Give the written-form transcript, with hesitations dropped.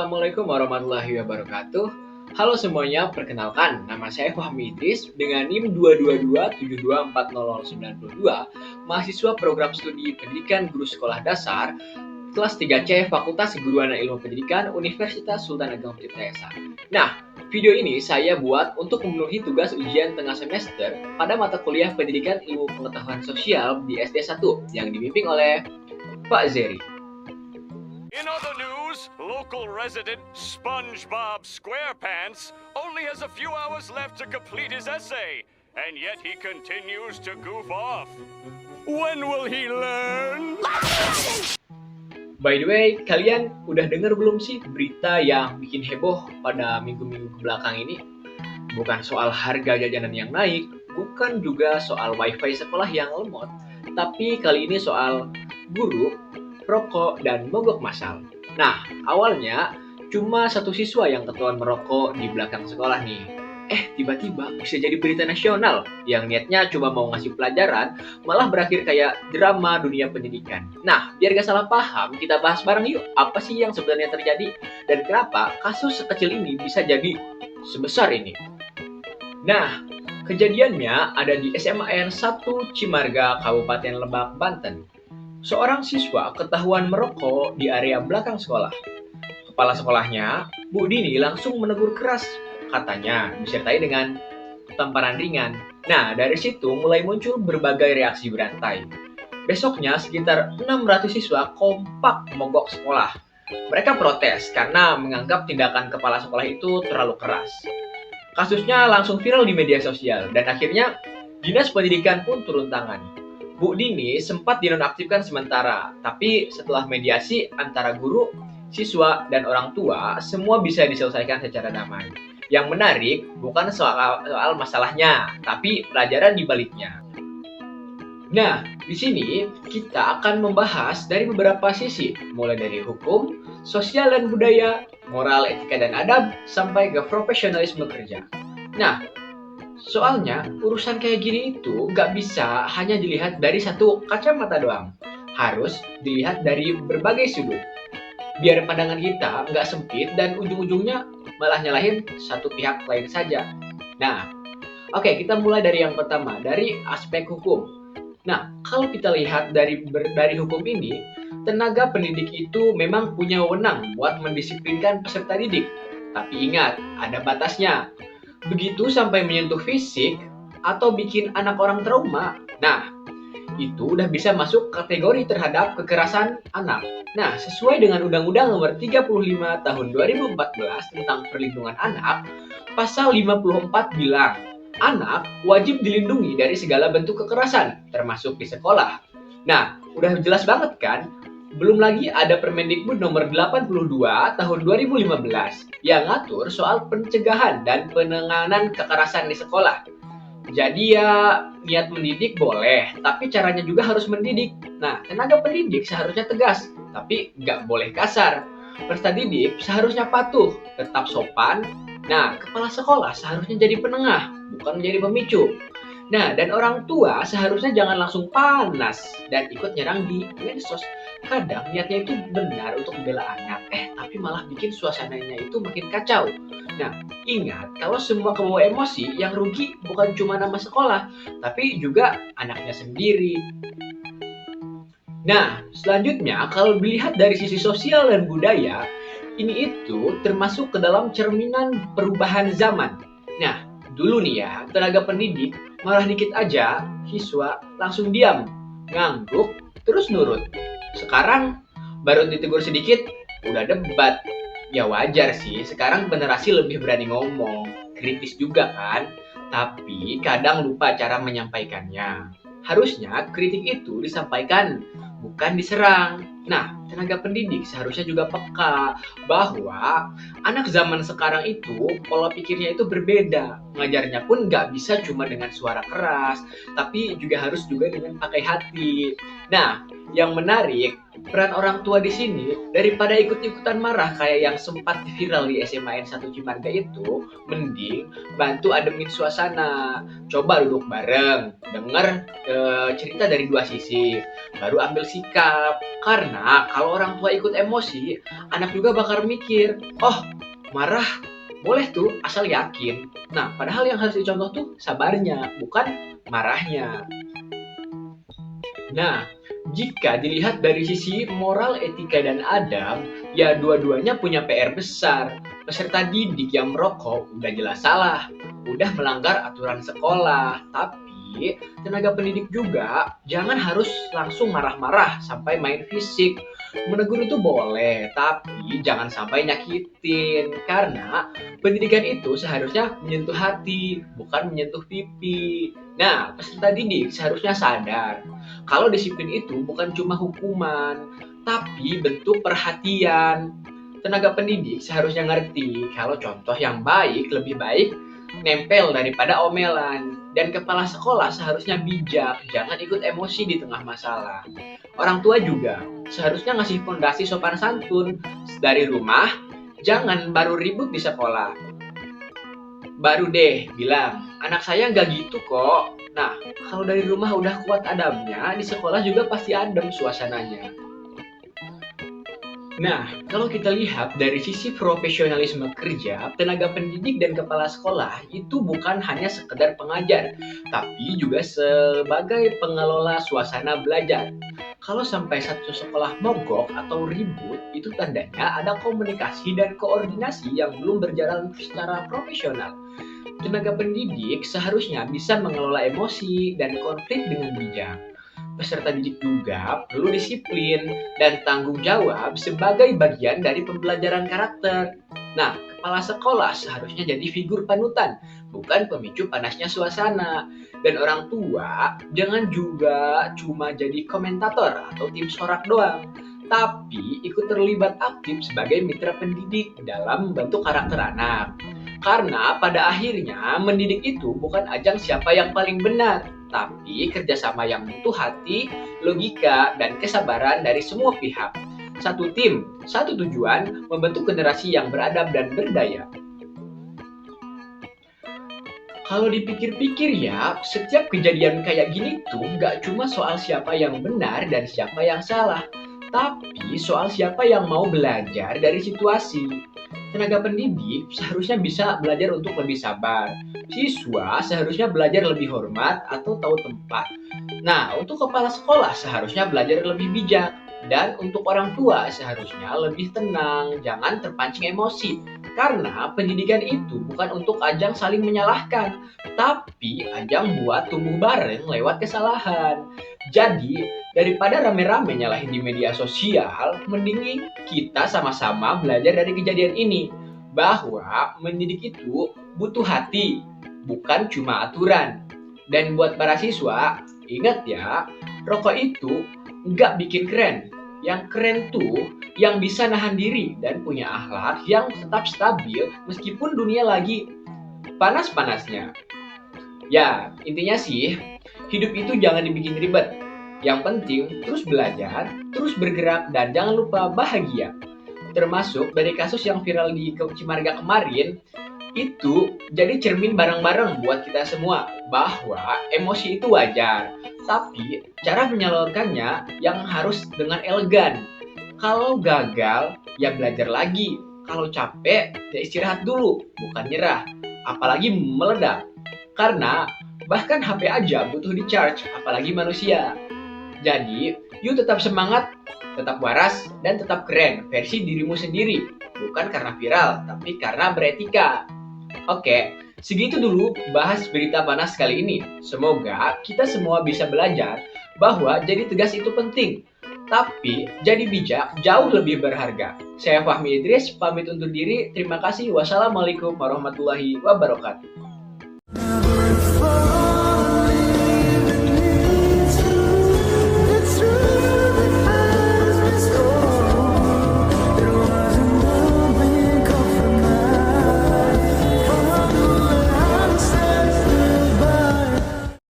Assalamualaikum warahmatullahi wabarakatuh. Halo semuanya, perkenalkan nama saya Fahmi Idris dengan NIM 22272400092, mahasiswa program studi pendidikan guru sekolah dasar kelas 3C Fakultas Keguruan dan Ilmu Pendidikan Universitas Sultan Ageng Tirtayasa. Nah, video ini saya buat untuk memenuhi tugas ujian tengah semester pada mata kuliah Pendidikan Ilmu Pengetahuan Sosial di SD 1 yang dibimbing oleh Pak Zeri. In other news, local resident SpongeBob SquarePants only has a few hours left to complete his essay, and yet he continues to goof off. When will he learn? By the way, kalian udah dengar belum sih berita yang bikin heboh pada minggu-minggu kebelakang ini? Bukan soal harga jajanan yang naik, bukan juga soal wifi sekolah yang lemot, tapi kali ini soal guru, rokok, dan mogok massal. Nah, awalnya cuma satu siswa yang ketahuan merokok di belakang sekolah nih. Tiba-tiba bisa jadi berita nasional yang niatnya cuma mau ngasih pelajaran, malah berakhir kayak drama dunia pendidikan. Nah, biar gak salah paham, kita bahas bareng yuk apa sih yang sebenarnya terjadi dan kenapa kasus sekecil ini bisa jadi sebesar ini. Nah, kejadiannya ada di SMA 1 Cimarga, Kabupaten Lebak, Banten. Seorang siswa ketahuan merokok di area belakang sekolah. Kepala sekolahnya, Bu Dini, langsung menegur keras. Katanya disertai dengan tamparan ringan. Nah, dari situ mulai muncul berbagai reaksi berantai. Besoknya sekitar 600 siswa kompak mogok sekolah. Mereka protes karena menganggap tindakan kepala sekolah itu terlalu keras. Kasusnya langsung viral di media sosial dan akhirnya Dinas Pendidikan pun turun tangan. Bu Dini sempat dinonaktifkan sementara, tapi setelah mediasi antara guru, siswa, dan orang tua, semua bisa diselesaikan secara damai. Yang menarik bukan soal masalahnya, tapi pelajaran di baliknya. Nah, di sini kita akan membahas dari beberapa sisi, mulai dari hukum, sosial dan budaya, moral, etika dan adab, sampai ke profesionalisme kerja. Nah, soalnya urusan kayak gini itu nggak bisa hanya dilihat dari satu kacamata doang. Harus dilihat dari berbagai sudut. Biar pandangan kita nggak sempit dan ujung-ujungnya malah nyalahin satu pihak lain saja. Nah, oke, kita mulai dari yang pertama, dari aspek hukum. Nah, kalau kita lihat dari hukum ini, tenaga pendidik itu memang punya wewenang buat mendisiplinkan peserta didik. Tapi ingat, ada batasnya. Begitu sampai menyentuh fisik atau bikin anak orang trauma, nah itu udah bisa masuk kategori terhadap kekerasan anak. Nah, sesuai dengan Undang-Undang Nomor 35 Tahun 2014 tentang Perlindungan Anak, Pasal 54 bilang, anak wajib dilindungi dari segala bentuk kekerasan, termasuk di sekolah. Nah, udah jelas banget kan? Belum lagi ada Permendikbud nomor 82 tahun 2015 yang ngatur soal pencegahan dan penanganan kekerasan di sekolah. Jadi ya, niat mendidik boleh, tapi caranya juga harus mendidik. Nah, tenaga pendidik seharusnya tegas, tapi nggak boleh kasar. Peserta didik seharusnya patuh, tetap sopan. Nah, kepala sekolah seharusnya jadi penengah, bukan menjadi pemicu. Nah, dan orang tua seharusnya jangan langsung panas dan ikut nyerang di medsos. Kadang niatnya itu benar untuk membela anak, tapi malah bikin suasananya itu makin kacau. Nah, ingat, kalau semua kebawa emosi, yang rugi bukan cuma nama sekolah, tapi juga anaknya sendiri. Nah, selanjutnya, kalau dilihat dari sisi sosial dan budaya, ini itu termasuk ke dalam cerminan perubahan zaman. Nah, dulu nih ya, tenaga pendidik marah dikit aja, siswa langsung diam, ngangguk, terus nurut. Sekarang baru ditegur sedikit, udah debat. Ya wajar sih, sekarang generasi lebih berani ngomong, kritis juga kan, tapi kadang lupa cara menyampaikannya. Harusnya kritik itu disampaikan, bukan diserang. Nah, tenaga pendidik seharusnya juga peka bahwa anak zaman sekarang itu pola pikirnya itu berbeda. Mengajarnya pun nggak bisa cuma dengan suara keras, tapi juga harus dengan pakai hati. Nah, yang menarik, Peran orang tua di sini, daripada ikut-ikutan marah kayak yang sempat viral di SMA N1 Cimarga itu, mending bantu ademin suasana. Coba duduk bareng, denger cerita dari dua sisi, baru ambil sikap. Karena kalau orang tua ikut emosi, anak juga bakal mikir, oh marah boleh tuh asal yakin. Nah, padahal yang harus dicontoh tuh sabarnya, bukan marahnya. Nah, jika dilihat dari sisi moral, etika, dan adab, ya dua-duanya punya PR besar. Peserta didik yang merokok udah jelas salah, udah melanggar aturan sekolah. Tapi tenaga pendidik juga jangan harus langsung marah-marah sampai main fisik. Menegur itu boleh, tapi jangan sampai nyakitin. Karena pendidikan itu seharusnya menyentuh hati, bukan menyentuh pipi. Nah, peserta didik seharusnya sadar kalau disiplin itu bukan cuma hukuman, tapi bentuk perhatian. Tenaga pendidik seharusnya ngerti kalau contoh yang baik lebih baik nempel daripada omelan. Dan kepala sekolah seharusnya bijak, jangan ikut emosi di tengah masalah. Orang tua juga seharusnya ngasih fondasi sopan santun dari rumah, jangan baru ribut di sekolah. Baru deh bilang, anak saya nggak gitu kok. Nah, kalau dari rumah udah kuat adabnya, di sekolah juga pasti adem suasananya. Nah, kalau kita lihat dari sisi profesionalisme kerja, tenaga pendidik dan kepala sekolah itu bukan hanya sekedar pengajar, tapi juga sebagai pengelola suasana belajar. Kalau sampai satu sekolah mogok atau ribut, itu tandanya ada komunikasi dan koordinasi yang belum berjalan secara profesional. Tenaga pendidik seharusnya bisa mengelola emosi dan konflik dengan bijak. Peserta didik juga perlu disiplin dan tanggung jawab sebagai bagian dari pembelajaran karakter. Nah, kepala sekolah seharusnya jadi figur panutan, bukan pemicu panasnya suasana. Dan orang tua jangan juga cuma jadi komentator atau tim sorak doang, tapi ikut terlibat aktif sebagai mitra pendidik dalam membentuk karakter anak. Karena pada akhirnya mendidik itu bukan ajang siapa yang paling benar, tapi kerjasama yang butuh hati, logika, dan kesabaran dari semua pihak. Satu tim, satu tujuan, membentuk generasi yang beradab dan berdaya. Kalau dipikir-pikir ya, setiap kejadian kayak gini tuh gak cuma soal siapa yang benar dan siapa yang salah, tapi soal siapa yang mau belajar dari situasi. Tenaga pendidik seharusnya bisa belajar untuk lebih sabar. Siswa seharusnya belajar lebih hormat atau tahu tempat. Nah, untuk kepala sekolah seharusnya belajar lebih bijak. Dan untuk orang tua seharusnya lebih tenang, jangan terpancing emosi. Karena pendidikan itu bukan untuk ajang saling menyalahkan, tapi ajang buat tumbuh bareng lewat kesalahan. Jadi, daripada rame-rame nyalahin di media sosial, mending kita sama-sama belajar dari kejadian ini. Bahwa mendidik itu butuh hati, bukan cuma aturan. Dan buat para siswa, ingat ya, rokok itu nggak bikin keren. Yang keren tuh yang bisa nahan diri dan punya akhlak yang tetap stabil meskipun dunia lagi panas-panasnya. Ya, intinya sih, hidup itu jangan dibikin ribet. Yang penting terus belajar, terus bergerak, dan jangan lupa bahagia. Termasuk dari kasus yang viral di Cimarga kemarin, itu jadi cermin bareng-bareng buat kita semua bahwa emosi itu wajar, tapi cara menyalurkannya yang harus dengan elegan. Kalau gagal, ya belajar lagi. Kalau capek, ya istirahat dulu, bukan nyerah. Apalagi meledak. Karena bahkan HP aja butuh di-charge, apalagi manusia. Jadi, yuk tetap semangat, tetap waras, dan tetap keren versi dirimu sendiri. Bukan karena viral, tapi karena beretika. Oke, segitu dulu bahas berita panas kali ini. Semoga kita semua bisa belajar bahwa jadi tegas itu penting, tapi jadi bijak jauh lebih berharga. Saya Fahmi Idris, pamit undur diri. Terima kasih. Wassalamualaikum warahmatullahi wabarakatuh.